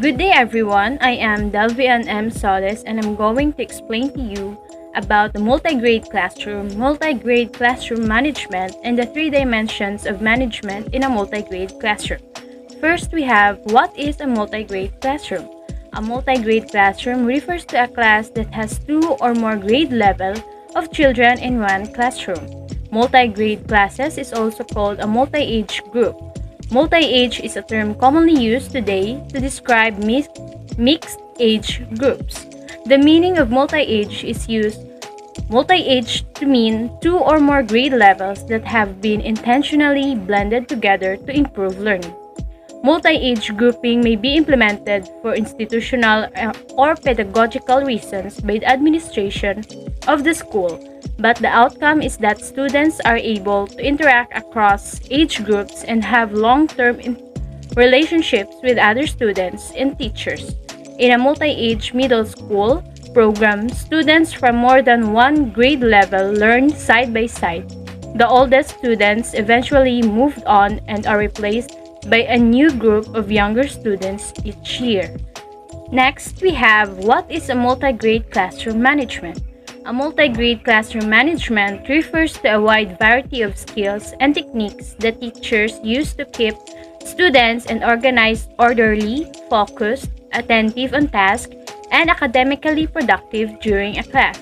Good day everyone, I am Delvian M. Solis and I'm going to explain to you about the multi-grade classroom management, and the three dimensions of management in a multi-grade classroom. First, we have what is a multi-grade classroom? A multi-grade classroom refers to a class that has two or more grade level of children in one classroom. Multi-grade classes is also called a multi-age group. Multi-age is a term commonly used today to describe mixed age groups. The meaning of multi-age is used multi-age to mean two or more grade levels that have been intentionally blended together to improve learning. Multi-age grouping may be implemented for institutional or pedagogical reasons by the administration of the school, but the outcome is that students are able to interact across age groups and have long-term relationships with other students and teachers. In a multi-age middle school program, students from more than one grade level learn side by side. The oldest students eventually moved on and are replaced by a new group of younger students each year. Next, we have what is a multi-grade classroom management. A multi-grade classroom management refers to a wide variety of skills and techniques that teachers use to keep students and organized, orderly, focused, attentive on task, and academically productive during a class.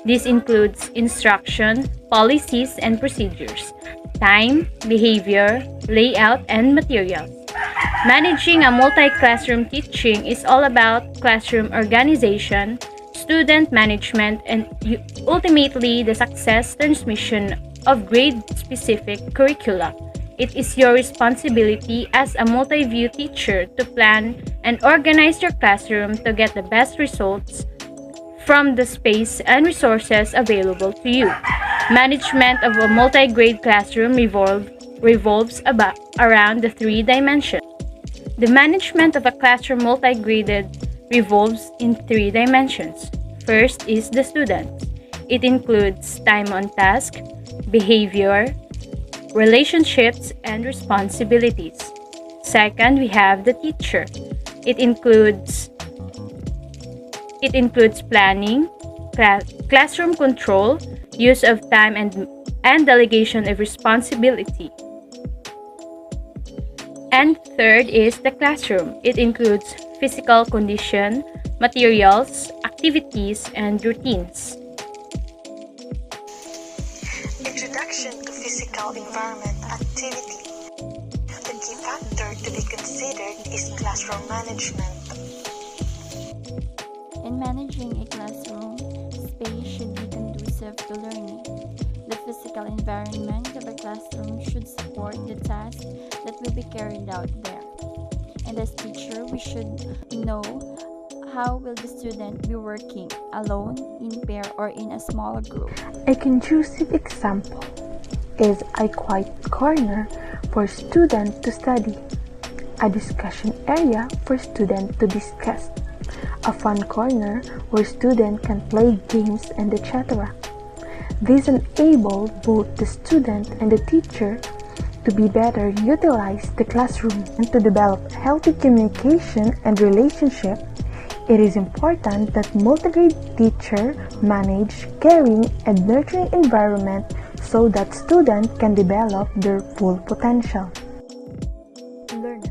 This includes instruction, policies and procedures, time, behavior, layout, and materials. Managing a multi-classroom teaching is all about classroom organization, student management, and ultimately the success transmission of grade-specific curricula. It is your responsibility as a multi-view teacher to plan and organize your classroom to get the best results from the space and resources available to you. Management of a multi-grade classroom revolves around the three dimensions. The management of a classroom multi-graded revolves in three dimensions. First is the student. It includes time on task, behavior, relationships, and responsibilities. Second, we have the teacher. It includes planning, classroom control, use of time, and delegation of responsibility. And third is the classroom. It includes physical condition, materials, activities, and routines. Introduction to physical environment activity. The key factor to be considered is classroom management. In managing a classroom, space should be conducive to learning. The physical environment of a classroom should support the task that will be carried out there. And as teacher, we should know how will the student be working, alone, in pair, or in a small group. A conducive example is a quiet corner for students to study, a discussion area for students to discuss, a fun corner where students can play games and etc. This enables both the student and the teacher to be better utilize the classroom and to develop healthy communication and relationship. It is important that multi-grade teacher manage caring and nurturing environment so that students can develop their full potential. Learners.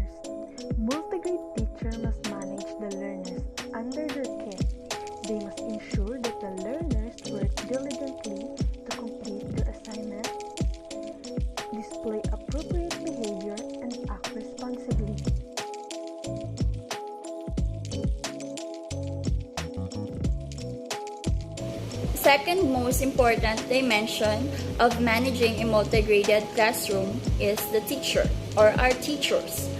Multi-grade teacher must manage the learners under their care. They must ensure that the learners work diligently to complete their assignment, display appropriate behavior, and act responsibly. Second most important dimension of managing a multi-graded classroom is the teacher or our teachers.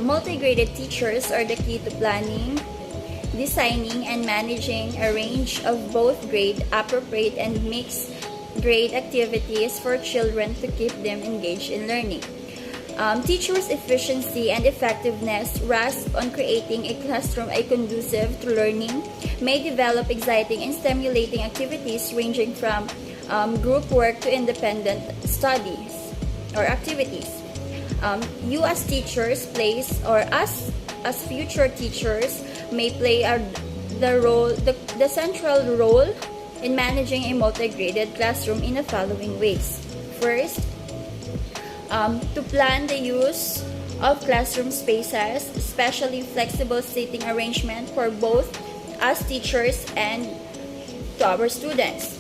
Multi-graded teachers are the key to planning, designing, and managing a range of both grade appropriate and mixed grade activities for children to keep them engaged in learning. Teachers' efficiency and effectiveness rest on creating a classroom conducive to learning, may develop exciting and stimulating activities ranging from group work to independent studies or activities. You as teachers as future teachers may play the central role in managing a multi-graded classroom in the following ways. First, to plan the use of classroom spaces, especially flexible seating arrangement for both us teachers and to our students.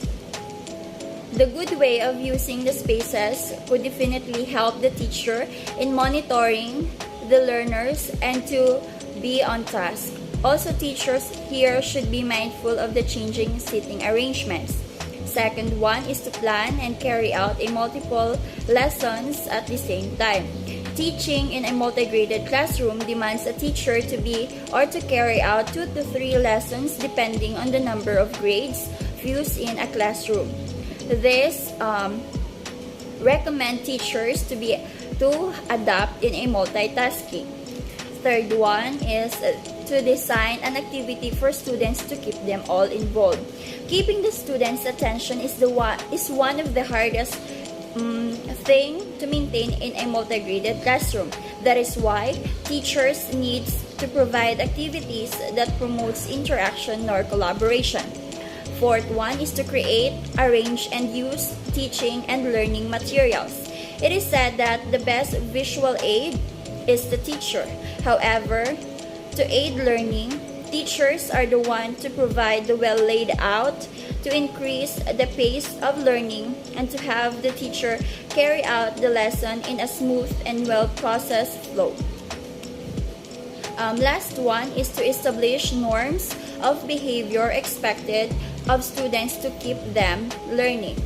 The good way of using the spaces would definitely help the teacher in monitoring the learners and to be on task. Also, teachers here should be mindful of the changing seating arrangements. Second one is to plan and carry out a multiple lessons at the same time. Teaching in a multi-graded classroom demands a teacher to be or to carry out 2 to 3 lessons depending on the number of grades used in a classroom. This recommend teachers to adapt in a multitasking. Third one is to design an activity for students to keep them all involved. Keeping the students' attention is one of the hardest thing to maintain in a multi-graded classroom. That is why teachers need to provide activities that promotes interaction or collaboration. Fourth one is to create, arrange, and use teaching and learning materials. It is said that the best visual aid is the teacher. However, to aid learning, teachers are the one to provide the well laid out to increase the pace of learning and to have the teacher carry out the lesson in a smooth and well processed flow. Last one is to establish norms of behavior expected of students to keep them learning.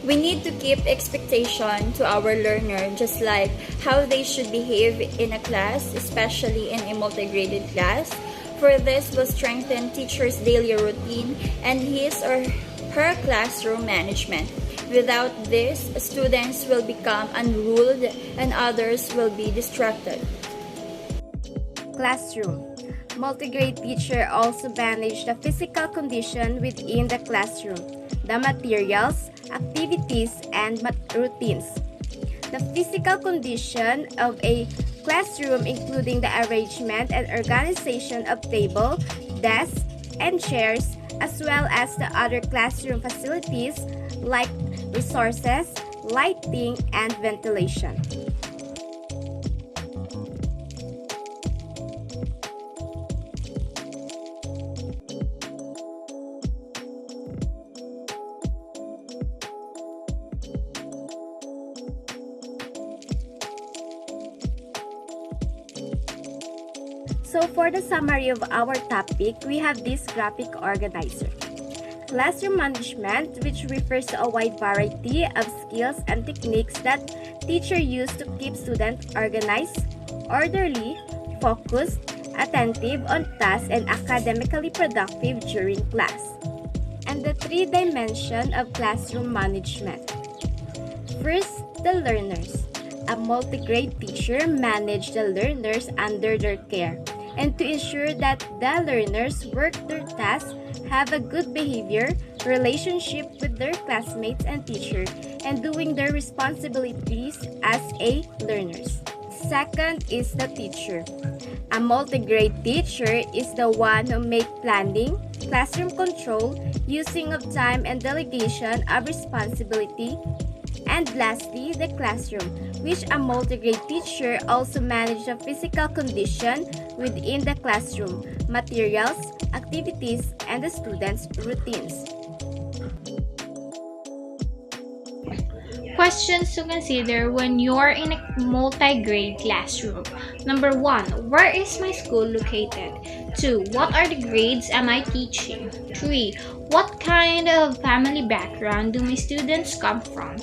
We need to keep expectation to our learner just like how they should behave in a class, especially in a multi-graded class. For this will strengthen teacher's daily routine and his or her classroom management. Without this, students will become unruled and others will be distracted. Classroom. Multi-grade teacher also manage the physical condition within the classroom, the materials, activities, and routines. The physical condition of a classroom including the arrangement and organization of table, desks, and chairs, as well as the other classroom facilities like resources, lighting, and ventilation. So for the summary of our topic, we have this graphic organizer. Classroom management, which refers to a wide variety of skills and techniques that teachers use to keep students organized, orderly, focused, attentive on tasks, and academically productive during class. And the 3 dimensions of classroom management. First, the learners. A multi-grade teacher manages the learners under their care and to ensure that the learners work their tasks, have a good behavior, relationship with their classmates and teacher, and doing their responsibilities as a learners. Second is the teacher. A multi-grade teacher is the one who makes planning, classroom control, using of time and delegation of responsibility. And lastly, the classroom, which a multi-grade teacher also manages the physical condition within the classroom, materials, activities, and the students' routines. Questions to consider when you're in a multi-grade classroom. Number 1, where is my school located? 2, what are the grades am I teaching? 3, what kind of family background do my students come from?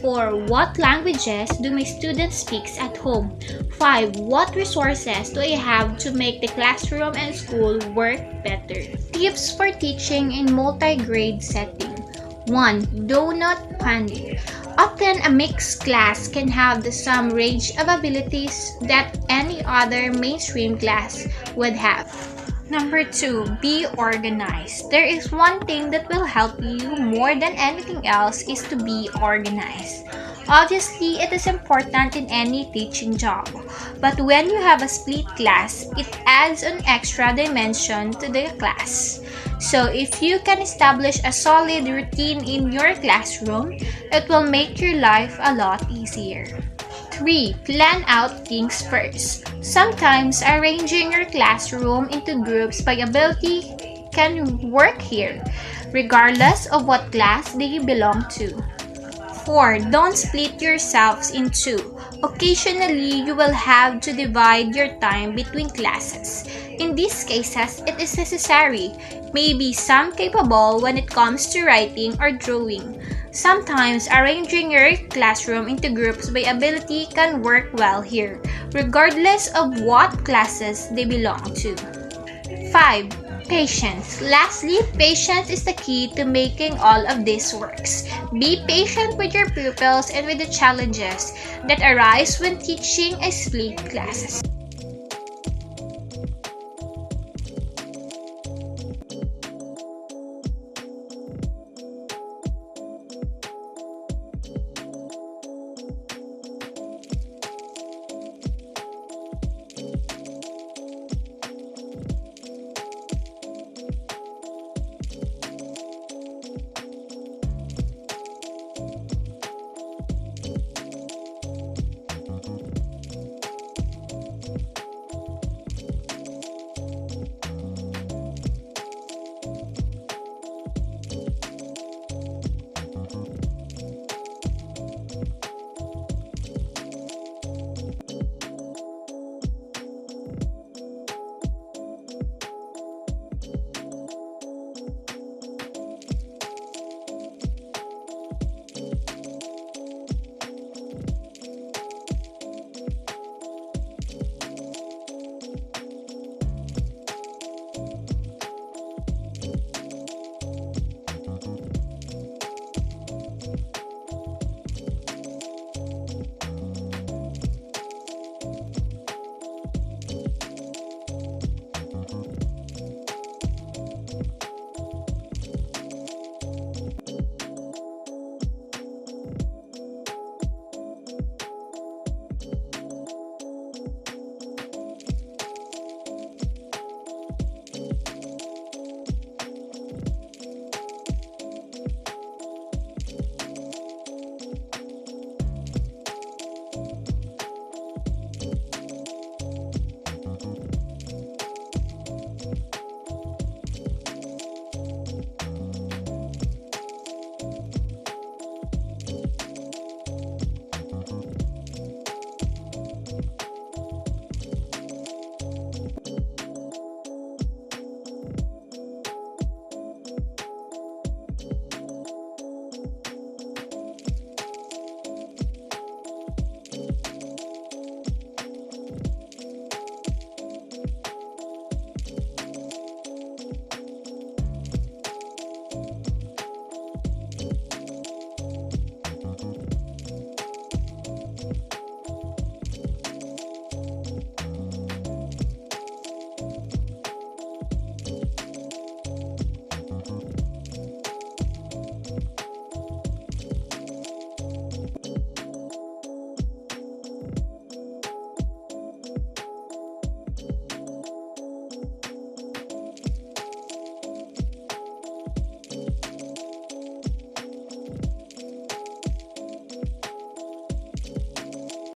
4, what languages do my students speak at home? 5, what resources do I have to make the classroom and school work better? Tips for teaching in multi-grade setting. 1, do not panic. Often a mixed class can have the same range of abilities that any other mainstream class would have. Number 2, be organized. There is one thing that will help you more than anything else is to be organized. Obviously, it is important in any teaching job, but when you have a split class, it adds an extra dimension to the class. So if you can establish a solid routine in your classroom, it will make your life a lot easier. 3. Plan out things first. Sometimes arranging your classroom into groups by ability can work here, regardless of what class they belong to. 4. Don't split yourselves in two. Occasionally, you will have to divide your time between classes. In these cases, it is necessary. Maybe some capable when it comes to writing or drawing. Sometimes arranging your classroom into groups by ability can work well here, regardless of what classes they belong to. 5. Patience. Lastly, patience is the key to making all of this works. Be patient with your pupils and with the challenges that arise when teaching a split classes.